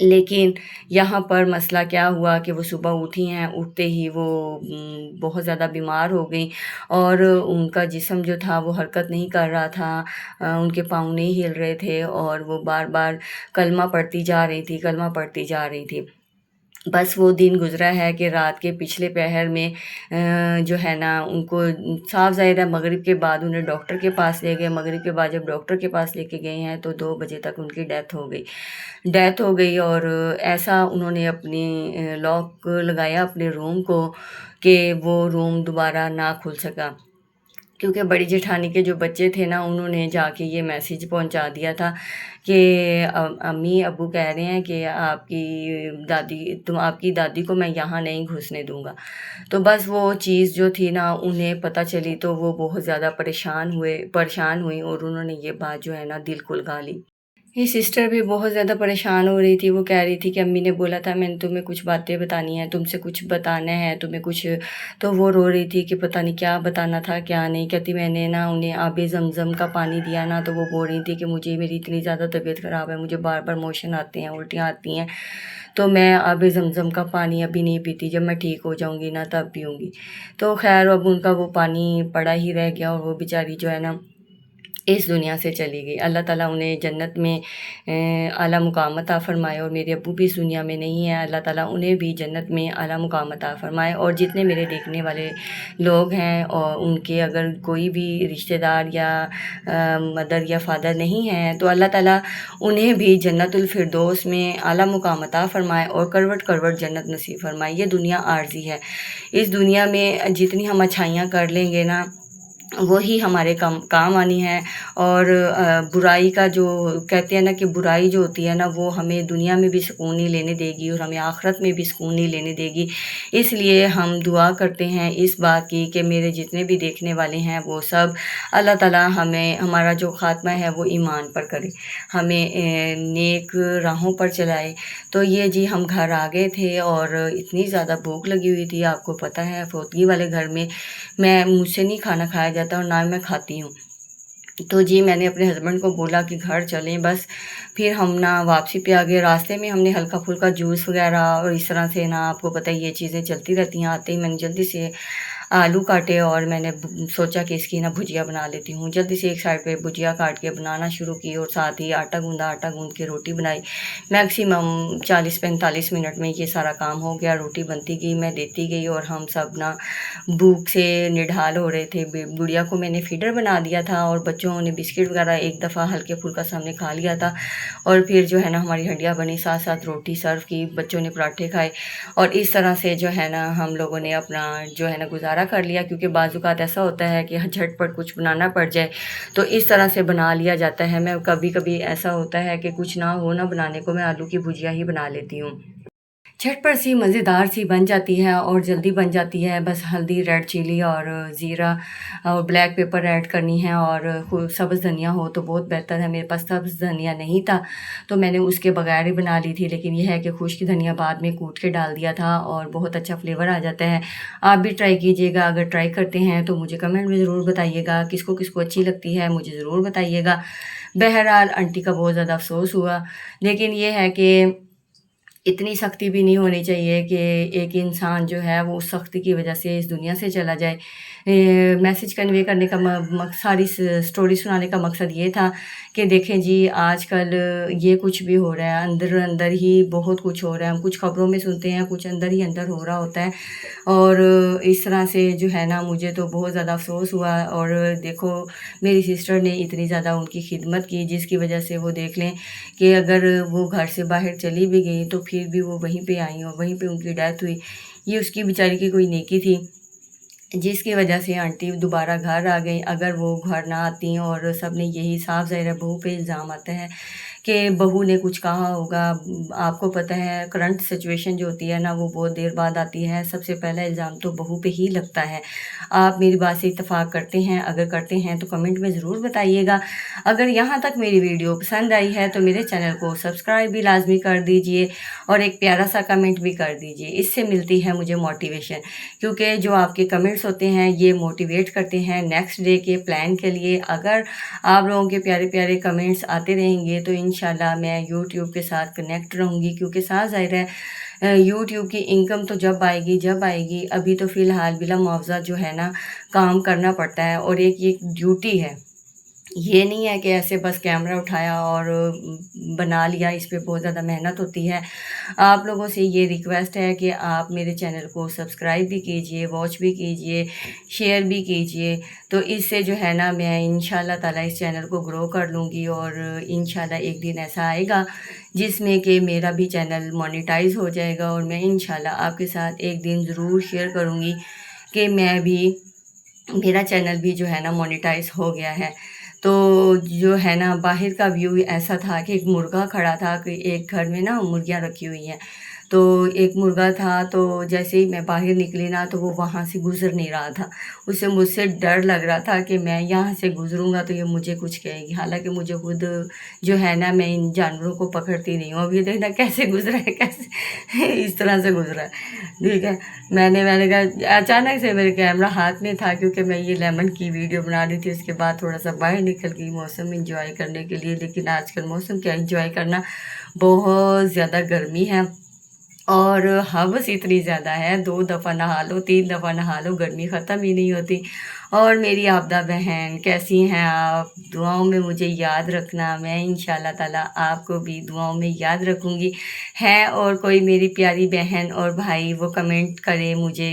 لیکن یہاں پر مسئلہ کیا ہوا کہ وہ صبح اٹھی ہیں، اٹھتے ہی وہ بہت زیادہ بیمار ہو گئیں، اور ان کا جسم جو تھا وہ حرکت نہیں کر رہا تھا، ان کے پاؤں نہیں ہل رہے تھے، اور وہ بار بار کلمہ پڑھتی جا رہی تھی. بس وہ دن گزرا ہے کہ رات کے پچھلے پہر میں جو ہے نا ان کو صاف ظاہر ہے مغرب کے بعد انہیں ڈاکٹر کے پاس لے گئے. مغرب کے بعد جب ڈاکٹر کے پاس لے کے گئے ہیں تو 2 بجے تک ان کی ڈیتھ ہو گئی. اور ایسا انہوں نے اپنی لاک لگایا اپنے روم کو کہ وہ روم دوبارہ نہ کھل سکا، کیونکہ بڑی جیٹھانی کے جو بچے تھے نا انہوں نے جا کے یہ میسیج پہنچا دیا تھا کہ امی ابو کہہ رہے ہیں کہ آپ کی دادی کو میں یہاں نہیں گھسنے دوں گا. تو بس وہ چیز جو تھی نا انہیں پتہ چلی تو وہ بہت زیادہ پریشان ہوئیں، اور انہوں نے یہ بات جو ہے نا دل کو لگا لی. یہ سسٹر بھی بہت زیادہ پریشان ہو رہی تھی. وہ کہہ رہی تھی کہ امی نے بولا تھا میں نے تمہیں کچھ باتیں بتانی ہیں، تم سے کچھ بتانا ہے تمہیں کچھ. تو وہ رو رہی تھی کہ پتہ نہیں کیا بتانا تھا کیا نہیں. کہتی میں نے نا انہیں آب زمزم کا پانی دیا نا تو وہ بول رہی تھی کہ میری اتنی زیادہ طبیعت خراب ہے، مجھے بار بار موشن آتے ہیں، الٹیاں آتی ہیں، تو میں آب زمزم کا پانی ابھی نہیں پیتی، جب میں ٹھیک ہو جاؤں گی نا تب پیوں گی. تو خیر اب ان کا وہ پانی پڑا ہی رہ گیا، اور وہ بیچاری جو ہے نا اس دنیا سے چلی گئی. اللہ تعالیٰ انہیں جنت میں اعلیٰ مقام عطا فرمائے. اور میرے ابو بھی اس دنیا میں نہیں ہیں، اللہ تعالیٰ انہیں بھی جنت میں اعلیٰ مقام عطا فرمائے. اور جتنے میرے دیکھنے والے لوگ ہیں اور ان کے اگر کوئی بھی رشتہ دار یا مدر یا فادر نہیں ہیں تو اللہ تعالیٰ انہیں بھی جنت الفردوس میں اعلیٰ مقام عطا فرمائے اور کروٹ کروٹ جنت نصیب فرمائے. یہ دنیا عارضی ہے، اس دنیا میں جتنی ہم اچھائیاں کر لیں گے نا وہی ہمارے کام آنی ہے. اور برائی کا جو کہتے ہیں نا کہ برائی جو ہوتی ہے نا وہ ہمیں دنیا میں بھی سکون نہیں لینے دے گی اور ہمیں آخرت میں بھی سکون نہیں لینے دے گی. اس لیے ہم دعا کرتے ہیں اس بات کی کہ میرے جتنے بھی دیکھنے والے ہیں وہ سب اللہ تعالیٰ ہمارا جو خاتمہ ہے وہ ایمان پر کرے، ہمیں نیک راہوں پر چلائے. تو یہ جی ہم گھر آ گئے تھے اور اتنی زیادہ بھوک لگی ہوئی تھی. آپ کو پتہ ہے فوتگی والے گھر میں مجھ سے نہیں کھانا کھایا جاتا اور نہ میں کھاتی ہوں. تو جی میں نے اپنے ہسبینڈ کو بولا کہ گھر چلیں بس. پھر ہم نا واپسی پہ آ گئے. راستے میں ہم نے ہلکا پھلکا جوس وغیرہ اور اس طرح سے نا آپ کو پتہ یہ چیزیں چلتی رہتی ہیں. آتے ہی میں نے جلدی سے آلو کاٹے اور میں نے سوچا کہ اس کی نا بھجیا بنا لیتی ہوں. جلدی سے ایک سائڈ پہ بھجیا کاٹ کے بنانا شروع کی اور ساتھ ہی آٹا گوندھ کے روٹی بنائی. میکسیمم 40-45 منٹ میں یہ سارا کام ہو گیا. روٹی بنتی گئی، میں دیتی گئی اور ہم سب نا بھوک سے نڈھال ہو رہے تھے. گڑیا کو میں نے فیڈر بنا دیا تھا اور بچوں نے بسکٹ وغیرہ ایک دفعہ ہلکے پھلکا سا ہم نے کھا لیا تھا. اور پھر جو ہے نا ہماری ہنڈیاں بنی، ساتھ ساتھ روٹی سرو کی، بچوں نے پراٹھے کھائے. اور اس طرح سے جو ہے نا ہم لوگوں نے اپنا جو ہے نا گزارا کر لیا، کیونکہ بعض اوقات ایسا ہوتا ہے کہ جھٹ پٹ کچھ بنانا پڑ جائے تو اس طرح سے بنا لیا جاتا ہے. میں کبھی ایسا ہوتا ہے کہ کچھ نہ ہو نا بنانے کو، میں آلو کی بھجیا ہی بنا لیتی ہوں. جھٹپٹ سی مزیدار سی بن جاتی ہے اور جلدی بن جاتی ہے. بس ہلدی، ریڈ چلی اور زیرہ اور بلیک پیپر ایڈ کرنی ہے، اور سبز دھنیا ہو تو بہت بہتر ہے. میرے پاس سبز دھنیا نہیں تھا تو میں نے اس کے بغیر ہی بنا لی تھی. لیکن یہ ہے کہ خشک دھنیا بعد میں کوٹ کے ڈال دیا تھا اور بہت اچھا فلیور آ جاتا ہے. آپ بھی ٹرائی کیجیے گا. اگر ٹرائی کرتے ہیں تو مجھے کمنٹ میں ضرور بتائیے گا. کس کو اچھی لگتی ہے مجھے ضرور بتائیے گا. بہرحال آنٹی کا بہت زیادہ افسوس ہوا، لیکن یہ ہے کہ اتنی سختی بھی نہیں ہونی چاہیے کہ ایک انسان جو ہے وہ اس سختی کی وجہ سے اس دنیا سے چلا جائے. میسیج کنوے کرنے کا ساری سٹوری سنانے کا مقصد یہ تھا کہ دیکھیں جی آج کل یہ کچھ بھی ہو رہا ہے، اندر ہی بہت کچھ ہو رہا ہے. ہم کچھ خبروں میں سنتے ہیں، کچھ اندر ہی اندر ہو رہا ہوتا ہے. اور اس طرح سے جو ہے نا مجھے تو بہت زیادہ افسوس ہوا. اور دیکھو میری سسٹر نے اتنی زیادہ ان کی خدمت کی جس کی وجہ سے وہ دیکھ لیں کہ اگر وہ گھر سے باہر چلی بھی گئی تو پھر بھی وہ وہیں پہ آئیں اور وہیں پہ ان کی ڈیتھ ہوئی. یہ اس کی بیچاری کی کوئی نیکی تھی جس کی وجہ سے آنٹی دوبارہ گھر آ گئیں. اگر وہ گھر نہ آتی اور سب نے یہی صاف ظاہر بہو پہ الزام آتا ہے کہ بہو نے کچھ کہا ہوگا. آپ کو پتہ ہے کرنٹ سچویشن جو ہوتی ہے نا وہ بہت دیر بعد آتی ہے. سب سے پہلا الزام تو بہو پہ ہی لگتا ہے. آپ میری بات سے اتفاق کرتے ہیں؟ اگر کرتے ہیں تو کمنٹ میں ضرور بتائیے گا. اگر یہاں تک میری ویڈیو پسند آئی ہے تو میرے چینل کو سبسکرائب بھی لازمی کر دیجئے اور ایک پیارا سا کمنٹ بھی کر دیجئے. اس سے ملتی ہے مجھے موٹیویشن، کیونکہ جو آپ کے کمنٹس ہوتے ہیں یہ موٹیویٹ کرتے ہیں نیکسٹ ڈے کے پلان کے لیے. اگر آپ لوگوں کے پیارے پیارے کمنٹس آتے رہیں گے تو انشاءاللہ میں یوٹیوب کے ساتھ کنیکٹ رہوں گی، کیونکہ ساتھ ظاہر ہے یوٹیوب کی انکم تو جب آئے گی، ابھی تو فی الحال بلا معاوضہ جو ہے نا کام کرنا پڑتا ہے، اور ایک ڈیوٹی ہے، یہ نہیں ہے کہ ایسے بس کیمرہ اٹھایا اور بنا لیا، اس پہ بہت زیادہ محنت ہوتی ہے۔ آپ لوگوں سے یہ ریکویسٹ ہے کہ آپ میرے چینل کو سبسکرائب بھی کیجئے، واچ بھی کیجئے، شیئر بھی کیجئے، تو اس سے جو ہے نا میں انشاءاللہ تعالیٰ اس چینل کو گرو کر لوں گی، اور انشاءاللہ ایک دن ایسا آئے گا جس میں کہ میرا بھی چینل مونیٹائز ہو جائے گا، اور میں انشاءاللہ آپ کے ساتھ ایک دن ضرور شیئر کروں گی کہ میرا چینل بھی جو ہے نا مونیٹائز ہو گیا ہے۔ تو جو ہے نا باہر کا ویو ایسا تھا کہ ایک مرغا کھڑا تھا، کہ ایک گھر میں نا مرغیاں رکھی ہوئی ہیں، تو ایک مرغا تھا، تو جیسے ہی میں باہر نکلی نا تو وہ وہاں سے گزر نہیں رہا تھا، اسے مجھ سے ڈر لگ رہا تھا کہ میں یہاں سے گزروں گا تو یہ مجھے کچھ کہے گی، حالانکہ مجھے خود جو ہے نا میں ان جانوروں کو پکڑتی نہیں ہوں۔ اب یہ دیکھنا کیسے گزرا ہے، کیسے اس طرح سے گزرا ہے، ٹھیک ہے۔ میں نے کہا اچانک سے میرے کیمرہ ہاتھ میں تھا، کیونکہ میں یہ لیمن کی ویڈیو بنا رہی تھی، اس کے بعد تھوڑا سا باہر نکل گئی موسم انجوائے کرنے کے لیے، لیکن آج کل موسم کیا انجوائے کرنا، بہت زیادہ گرمی ہے اور حبس اتنی زیادہ ہے، 2 دفعہ نہا لو 3 دفعہ نہا لو گرمی ختم ہی نہیں ہوتی۔ اور میری آبدہ بہن کیسی ہیں آپ؟ دعاؤں میں مجھے یاد رکھنا، میں انشاءاللہ تعالیٰ آپ کو بھی دعاؤں میں یاد رکھوں گی۔ ہے اور کوئی میری پیاری بہن اور بھائی وہ کمنٹ کرے مجھے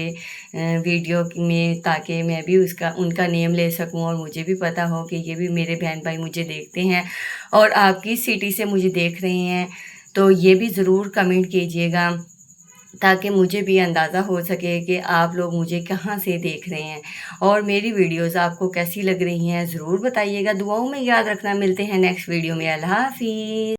ویڈیو میں، تاکہ میں بھی ان کا نیم لے سکوں، اور مجھے بھی پتہ ہو کہ یہ بھی میرے بہن بھائی مجھے دیکھتے ہیں اور آپ کی سٹی سے مجھے دیکھ رہے ہیں، تو یہ بھی ضرور کمنٹ کیجئے گا، تاکہ مجھے بھی اندازہ ہو سکے کہ آپ لوگ مجھے کہاں سے دیکھ رہے ہیں، اور میری ویڈیوز آپ کو کیسی لگ رہی ہیں ضرور بتائیے گا، دعاؤں میں یاد رکھنا۔ ملتے ہیں نیکسٹ ویڈیو میں، اللہ حافظ۔